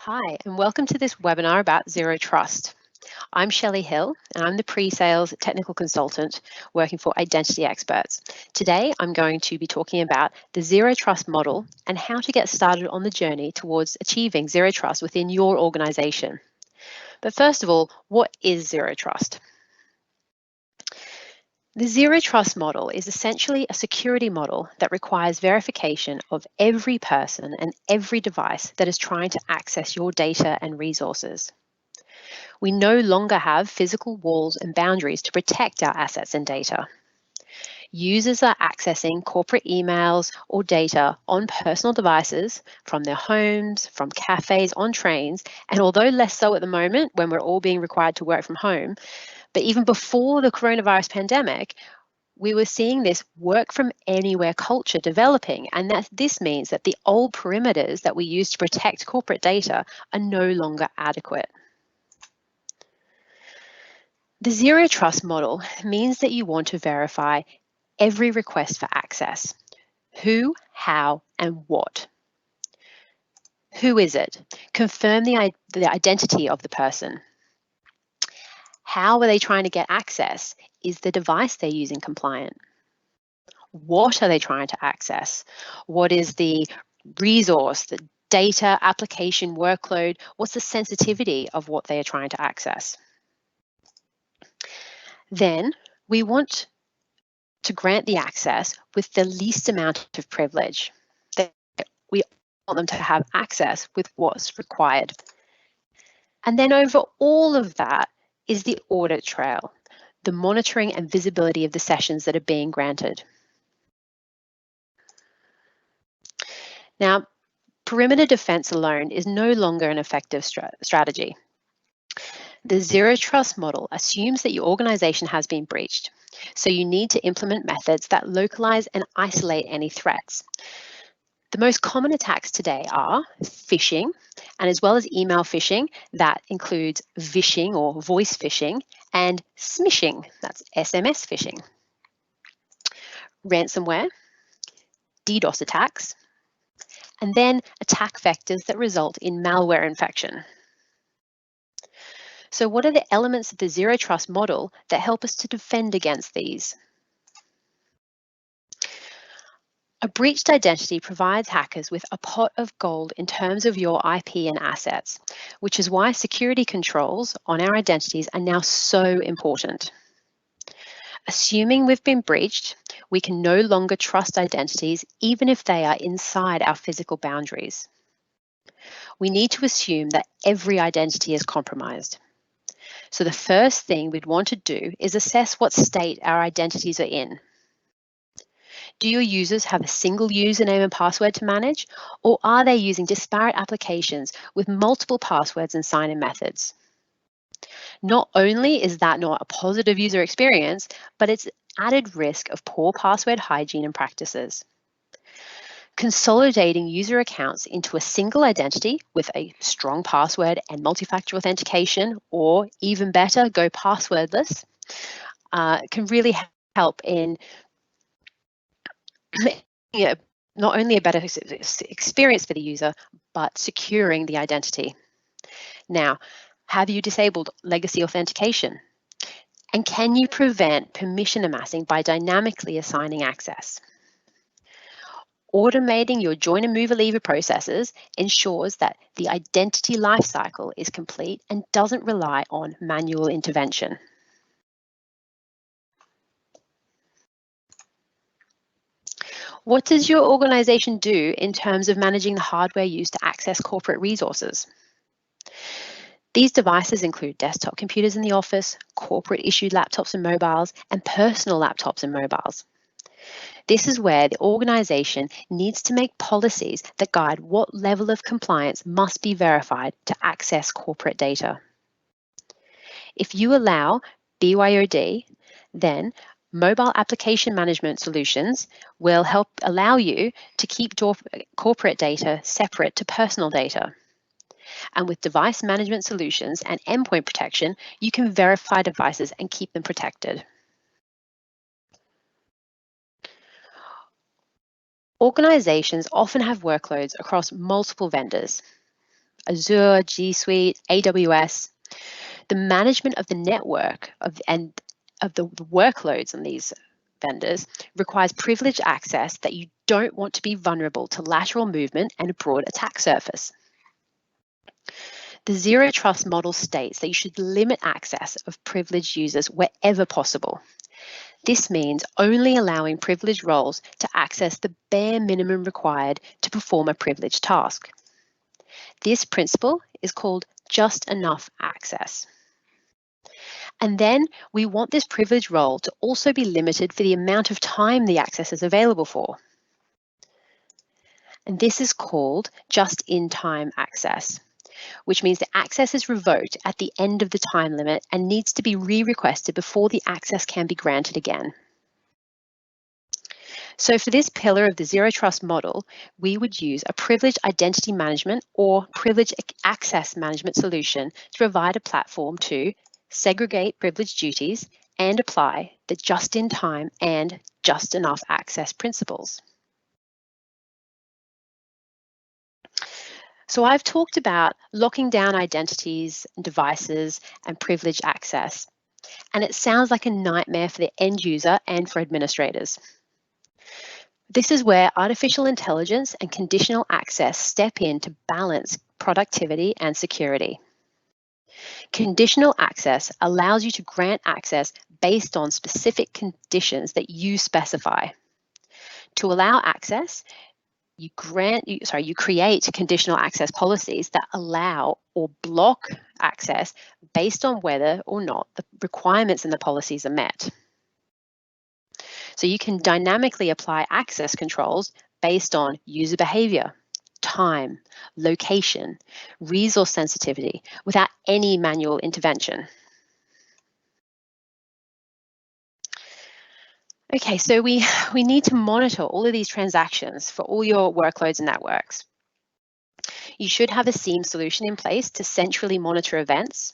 Hi, and welcome to this webinar about Zero Trust. I'm Shelley Hill, and I'm the pre-sales technical consultant working for Identity Experts. Today, I'm going to be talking about the Zero Trust model and how to get started on the journey towards achieving Zero Trust within your organization. But first of all, what is Zero Trust? The Zero Trust model is essentially a security model that requires verification of every person and every device that is trying to access your data and resources. We no longer have physical walls and boundaries to protect our assets and data. Users are accessing corporate emails or data on personal devices from their homes, from cafes, on trains, and although less so at the moment when we're all being required to work from home, but even before the coronavirus pandemic, we were seeing this work from anywhere culture developing, and that this means that the old perimeters that we use to protect corporate data are no longer adequate. The Zero Trust model means that you want to verify every request for access. Who, how, and what. Who is it? Confirm the identity of the person. How are they trying to get access? Is the device they're using compliant? What are they trying to access? What is the resource, the data, application, workload? What's the sensitivity of what they are trying to access? Then we want to grant the access with the least amount of privilege. We want them to have access with what's required. And then over all of that is the audit trail, the monitoring and visibility of the sessions that are being granted. Now, perimeter defense alone is no longer an effective strategy. The Zero Trust model assumes that your organization has been breached, so you need to implement methods that localize and isolate any threats. The most common attacks today are phishing, and as well as email phishing, that includes vishing or voice phishing, and smishing, that's SMS phishing. Ransomware, DDoS attacks, and then attack vectors that result in malware infection. So what are the elements of the Zero Trust model that help us to defend against these? A breached identity provides hackers with a pot of gold in terms of your IP and assets, which is why security controls on our identities are now so important. Assuming we've been breached, we can no longer trust identities even if they are inside our physical boundaries. We need to assume that every identity is compromised. So the first thing we'd want to do is assess what state our identities are in. Do your users have a single username and password to manage, or are they using disparate applications with multiple passwords and sign-in methods? Not only is that not a positive user experience, but it's added risk of poor password hygiene and practices. Consolidating user accounts into a single identity with a strong password and multi-factor authentication, or even better, go passwordless, can really help in not only a better experience for the user, but securing the identity. Now, have you disabled legacy authentication? And can you prevent permission amassing by dynamically assigning access? Automating your join and move a leaver processes ensures that the identity lifecycle is complete and doesn't rely on manual intervention. What does your organization do in terms of managing the hardware used to access corporate resources? These devices include desktop computers in the office, corporate issued laptops and mobiles, and personal laptops and mobiles. This is where the organization needs to make policies that guide what level of compliance must be verified to access corporate data. If you allow BYOD, then mobile application management solutions will help allow you to keep corporate data separate to personal data. And with device management solutions and endpoint protection, you can verify devices and keep them protected. Organizations often have workloads across multiple vendors. Azure, G Suite, AWS. The management of the network and of the workloads on these vendors requires privileged access that you don't want to be vulnerable to lateral movement and a broad attack surface. The Zero Trust model states that you should limit access of privileged users wherever possible. This means only allowing privileged roles to access the bare minimum required to perform a privileged task. This principle is called just enough access. And then we want this privileged role to also be limited for the amount of time the access is available for. And this is called just-in-time access, which means the access is revoked at the end of the time limit and needs to be re-requested before the access can be granted again. So for this pillar of the Zero Trust model, we would use a privileged identity management or privileged access management solution to provide a platform to segregate privileged duties and apply the just-in-time and just enough access principles. So I've talked about locking down identities, devices, and privileged access, and it sounds like a nightmare for the end user and for administrators. This is where artificial intelligence and conditional access step in to balance productivity and security. Conditional access allows you to grant access based on specific conditions that you specify. To allow access, you create conditional access policies that allow or block access based on whether or not the requirements in the policies are met. So you can dynamically apply access controls based on user behavior, time, location, resource sensitivity without any manual intervention. Okay, so we need to monitor all of these transactions for all your workloads and networks. You should have a SIEM solution in place to centrally monitor events.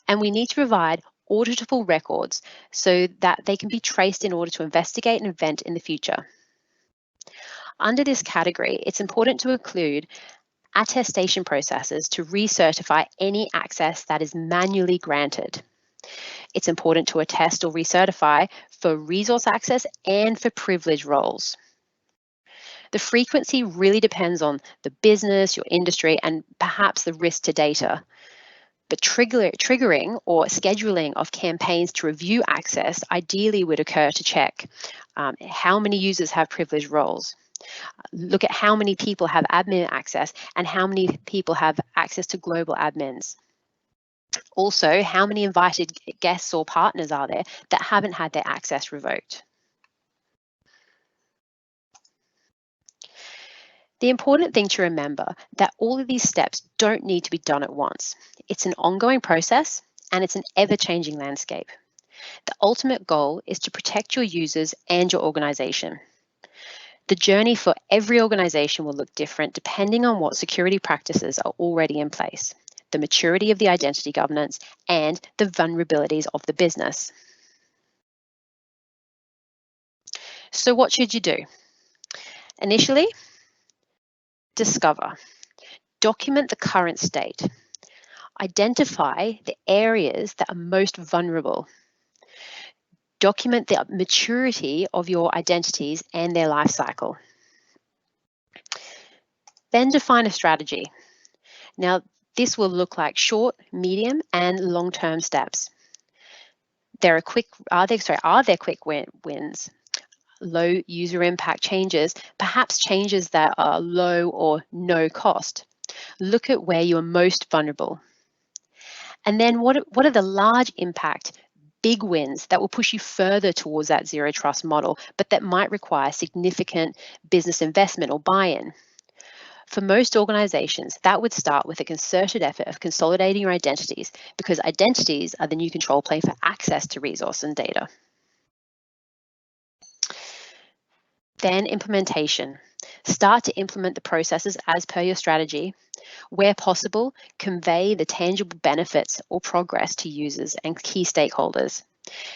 And we need to provide auditable records so that they can be traced in order to investigate an event in the future. Under this category, it's important to include attestation processes to recertify any access that is manually granted. It's important to attest or recertify for resource access and for privilege roles. The frequency really depends on the business, your industry, and perhaps the risk to data. But triggering or scheduling of campaigns to review access ideally would occur to check how many users have privileged roles. Look at how many people have admin access and how many people have access to global admins. Also, how many invited guests or partners are there that haven't had their access revoked? The important thing to remember that all of these steps don't need to be done at once. It's an ongoing process and it's an ever-changing landscape. The ultimate goal is to protect your users and your organization. The journey for every organization will look different depending on what security practices are already in place, the maturity of the identity governance, and the vulnerabilities of the business. So what should you do? Initially, discover. Document the current state. Identify the areas that are most vulnerable. Document the maturity of your identities and their life cycle. Then define a strategy. Now, this will look like short, medium, and long-term steps. Are there quick wins? Low user impact changes, perhaps changes that are low or no cost. Look at where you are most vulnerable. And then what are the large impact, big wins that will push you further towards that zero trust model, but that might require significant business investment or buy-in? For most organizations, that would start with a concerted effort of consolidating your identities, because identities are the new control plane for access to resource and data. Then implementation. Start to implement the processes as per your strategy. Where possible, convey the tangible benefits or progress to users and key stakeholders.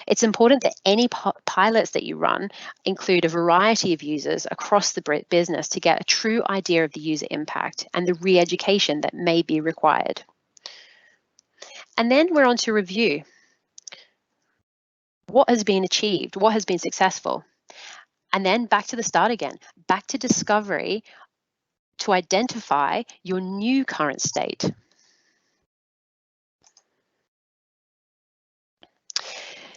It's important that any pilots that you run include a variety of users across the business to get a true idea of the user impact and the re-education that may be required. And then we're on to review. What has been achieved? What has been successful? And then back to the start again, back to discovery to identify your new current state.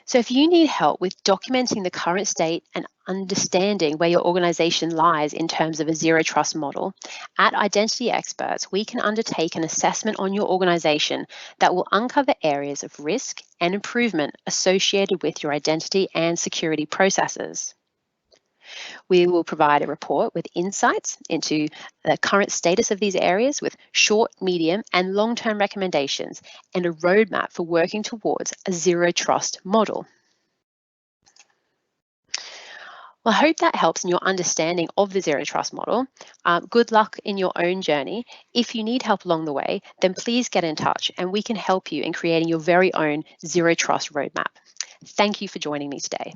So if you need help with documenting the current state and understanding where your organization lies in terms of a zero trust model, at Identity Experts, we can undertake an assessment on your organization that will uncover areas of risk and improvement associated with your identity and security processes. We will provide a report with insights into the current status of these areas with short, medium, and long-term recommendations and a roadmap for working towards a zero trust model. Well, I hope that helps in your understanding of the zero trust model. Good luck in your own journey. If you need help along the way, then please get in touch and we can help you in creating your very own zero trust roadmap. Thank you for joining me today.